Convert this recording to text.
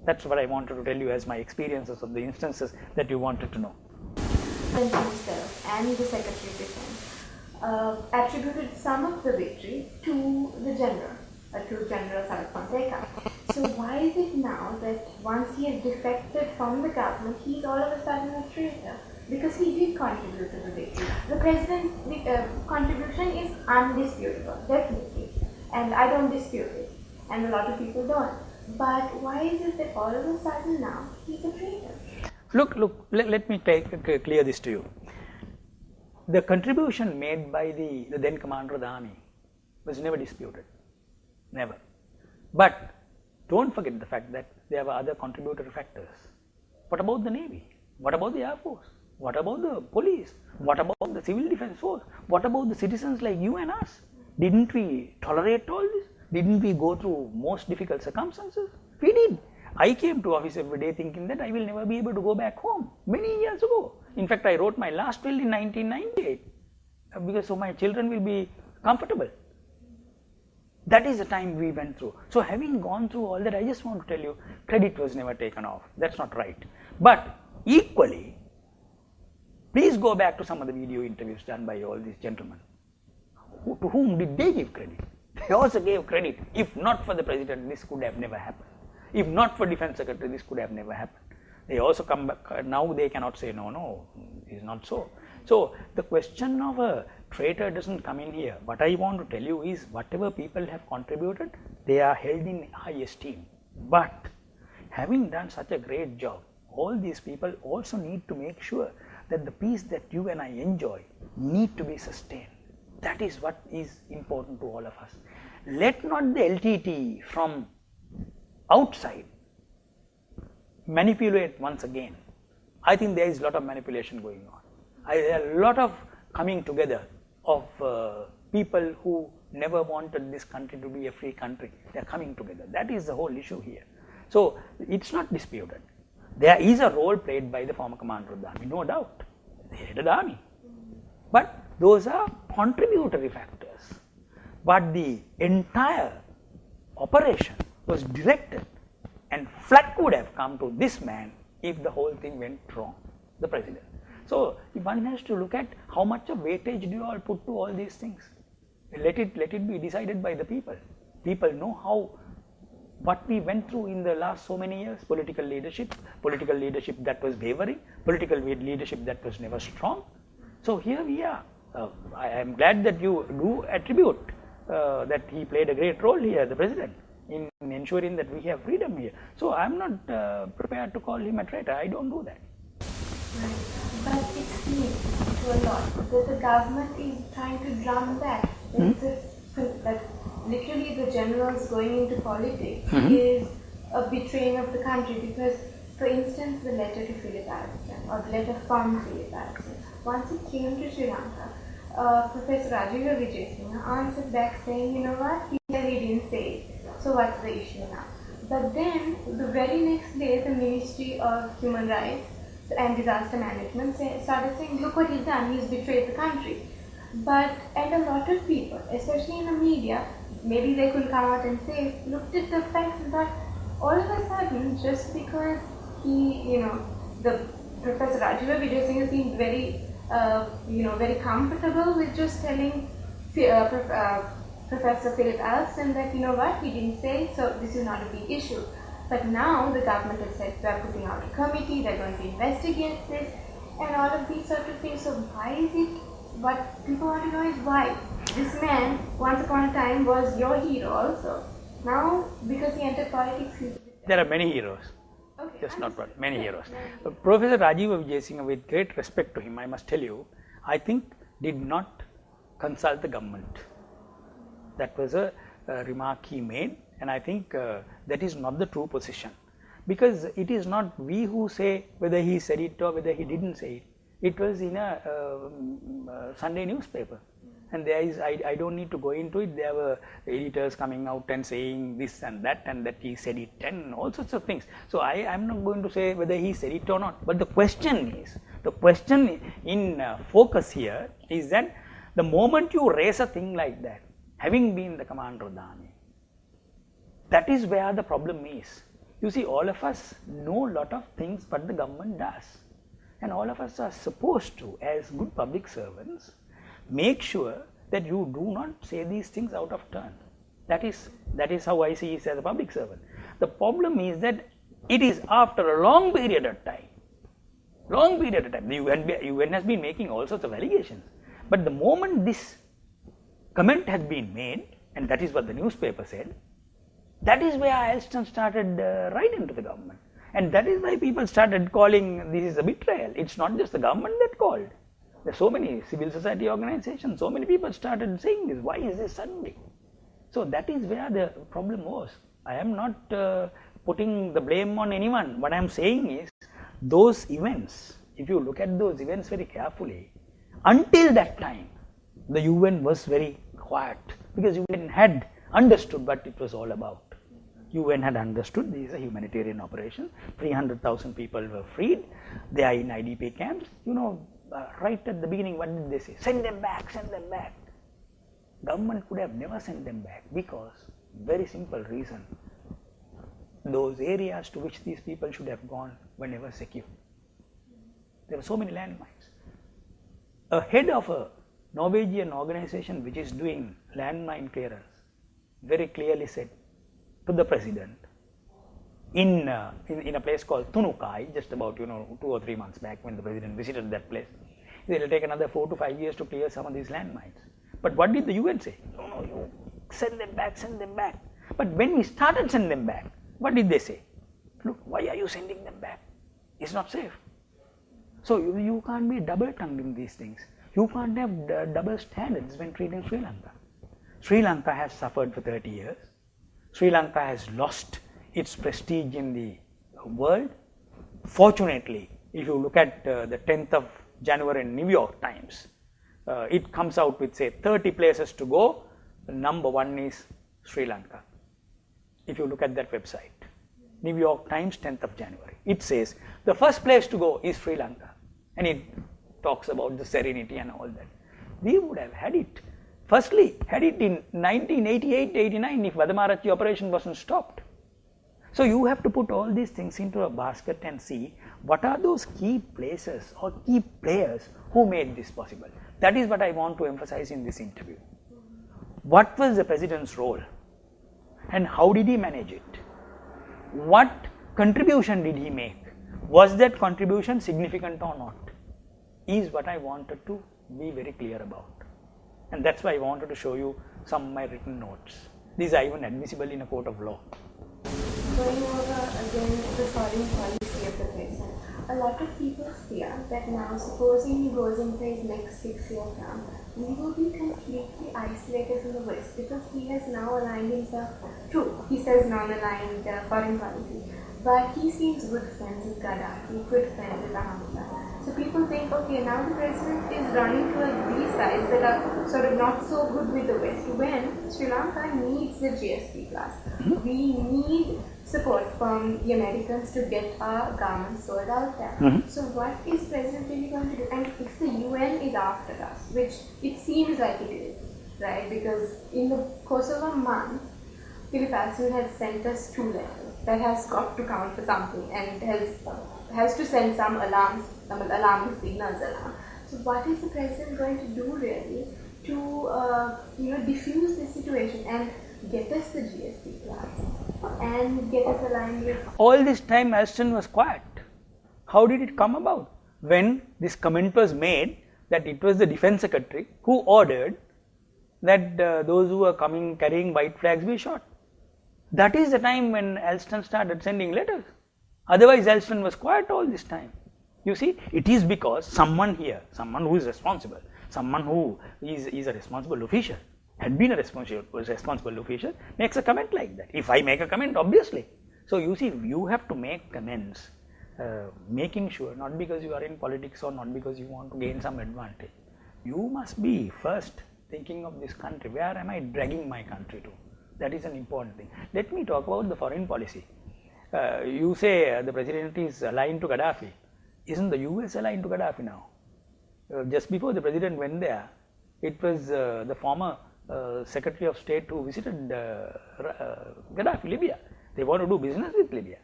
That's what I wanted to tell you as my experiences of the instances that you wanted to know. Himself and the Secretary of Defense attributed some of the victory to the general, to General Sarath Fonseca. So why is it now that once he has defected from the government, he's all of a sudden a traitor? Because he did contribute to the victory. The president's contribution is undisputable, definitely, and I don't dispute it, and a lot of people don't. But why is it that all of a sudden now he's a traitor? Look, let me clear this to you. The contribution made by the then commander of the army was never disputed, never. But don't forget the fact that there were other contributory factors. What about the Navy? What about the Air Force? What about the police? What about the civil defense force? What about the citizens like you and us? Didn't we tolerate all this? Didn't we go through most difficult circumstances? We did. I came to office every day thinking that I will never be able to go back home many years ago. In fact, I wrote my last will in 1998 because so my children will be comfortable. That is the time we went through. So having gone through all that, I just want to tell you, credit was never taken off. That's not right. But equally, please go back to some of the video interviews done by all these gentlemen. To whom did they give credit? They also gave credit. If not for the president, this could have never happened. If not for defense secretary, this could have never happened. They also come back, now they cannot say, no, it's not so. So the question of a traitor doesn't come in here. What I want to tell you is whatever people have contributed, they are held in high esteem. But having done such a great job, all these people also need to make sure that the peace that you and I enjoy need to be sustained. That is what is important to all of us. Let not the LTT from outside manipulate once again. I think there is a lot of manipulation going on. There are a lot of coming together of people who never wanted this country to be a free country. They are coming together. That is the whole issue here. So it's not disputed. There is a role played by the former commander of the army, no doubt. They headed the army. But those are contributory factors. But the entire operation was directed and flat would have come to this man if the whole thing went wrong, the president. So one has to look at how much of weightage do you all put to all these things. Let it be decided by the people. People know what we went through in the last so many years, political leadership that was wavering, political leadership that was never strong. So here we are. I am glad that you do attribute that he played a great role here, the president, in ensuring that we have freedom here. So I am not prepared to call him a traitor. I don't do that. Right. But it seems to a lot that the government is trying to drum that. That literally the generals going into politics is a betraying of the country because, for instance, the letter to Philip Alston or the letter from Philip Alston, once it came to Sri Lanka, Professor Rajiv Vijayasinghe answered back saying, you know what, he didn't say it, so what's the issue now? But then, the very next day, the Ministry of Human Rights and Disaster Management started saying, look what he's done, he's betrayed the country. And a lot of people, especially in the media, maybe they couldn't come out and say, looked at the facts and thought, all of a sudden, just because the Professor Rajiv Vijayasinghe seemed very, very comfortable with just telling Professor Philip Alston that, you know what, he didn't say, so this is not a big issue. But now the government has said they're putting out a committee, they're going to investigate this, and all of these sort of things. So why is it, what people want to know is why. This man, once upon a time, was your hero also. Now, because he entered politics, he's... There are many heroes. Okay, just not one, many heroes. Professor Rajiv Vijayasinghe, with great respect to him, I must tell you, I think did not consult the government. That was a remark he made, and I think that is not the true position. Because it is not we who say whether he said it or whether he didn't say it. It was in a Sunday newspaper. And there is, I don't need to go into it, there were editors coming out and saying this and that he said it and all sorts of things. So I am not going to say whether he said it or not. But the question in focus here is that the moment you raise a thing like that, having been the commander of the army, that is where the problem is. You see, all of us know a lot of things what the government does, and all of us are supposed to, as good public servants, make sure that you do not say these things out of turn. That is how I see it as a public servant. The problem is that it is after a long period of time, the UN has been making all sorts of allegations, but the moment this comment has been made, and that is what the newspaper said, that is where Alston started writing to the government, and that is why people started calling this is a betrayal. It's not just the government that called. There are so many civil society organizations, so many people started saying this. Why is this suddenly? So that is where the problem was. I am not putting the blame on anyone. What I am saying is, those events, if you look at those events very carefully, until that time, the UN was very quiet, because UN had understood what it was all about. UN had understood this is a humanitarian operation. 300,000 people were freed. They are in IDP camps. You know, right at the beginning, what did they say? Send them back, send them back. Government could have never sent them back, because very simple reason. Those areas to which these people should have gone were never secure. There were so many landmines. A head of a Norwegian organization which is doing landmine clearance very clearly said to the president in a place called Tunukai, just about 2 or 3 months back, when the president visited that place, it will take another 4 to 5 years to clear some of these landmines. But what did the UN say? No, you send them back, send them back. But when we started sending them back, what did they say? Look, why are you sending them back? It's not safe. So you can't be double-tongued in these things. You can't have double standards when treating Sri Lanka. Sri Lanka has suffered for 30 years. Sri Lanka has lost its prestige in the world. Fortunately, if you look at the 10th of January in New York Times, it comes out with, say, 30 places to go. Number 1 is Sri Lanka. If you look at that website, New York Times, 10th of January, it says the first place to go is Sri Lanka, and it talks about the serenity and all that. We would have had it. Firstly, had it in 1988-89 if Vadamarachi operation wasn't stopped. So you have to put all these things into a basket and see what are those key places or key players who made this possible. That is what I want to emphasize in this interview. What was the president's role and how did he manage it? What contribution did he make? Was that contribution significant or not? Is what I wanted to be very clear about. And that's why I wanted to show you some of my written notes. These are even admissible in a court of law. Going over again the foreign policy of the president, a lot of people fear that now, supposing he goes into his next 6-year term, we will be completely isolated from the West, because he has now aligned himself, true, he says non-aligned foreign policy, but he seems good friends with Gaddafi, good friends with Ahmadinejad. So people think, okay, now the president is running towards these sides that are sort of not so good with the West, when Sri Lanka needs the GSP plus. We need support from the Americans to get our garments sold out there. So what is President really going to do? And if the UN is after us, which it seems like it is, right? Because in the course of a month, Philip Alston has sent us 2 letters. That has got to count for something, and has to send some alarm signals around. So what is the president going to do really to diffuse this situation and get us the GSP plus and get us aligned with... All this time Alston was quiet. How did it come about? When this comment was made that it was the defense secretary who ordered that those who were coming carrying white flags be shot. That is the time when Alston started sending letters. Otherwise Alston was quiet all this time. You see, it is because someone here, someone who is responsible, someone who is a responsible official, had been a responsible official, makes a comment like that. If I make a comment, obviously. So you see, you have to make comments, making sure, not because you are in politics or not because you want to gain some advantage. You must be first thinking of this country. Where am I dragging my country to? That is an important thing. Let me talk about the foreign policy. You say the president is aligned to Gaddafi. Isn't the US aligned to Gaddafi now? Just before the president went there, it was the former Secretary of State who visited Gaddafi, Libya. They want to do business with Libya.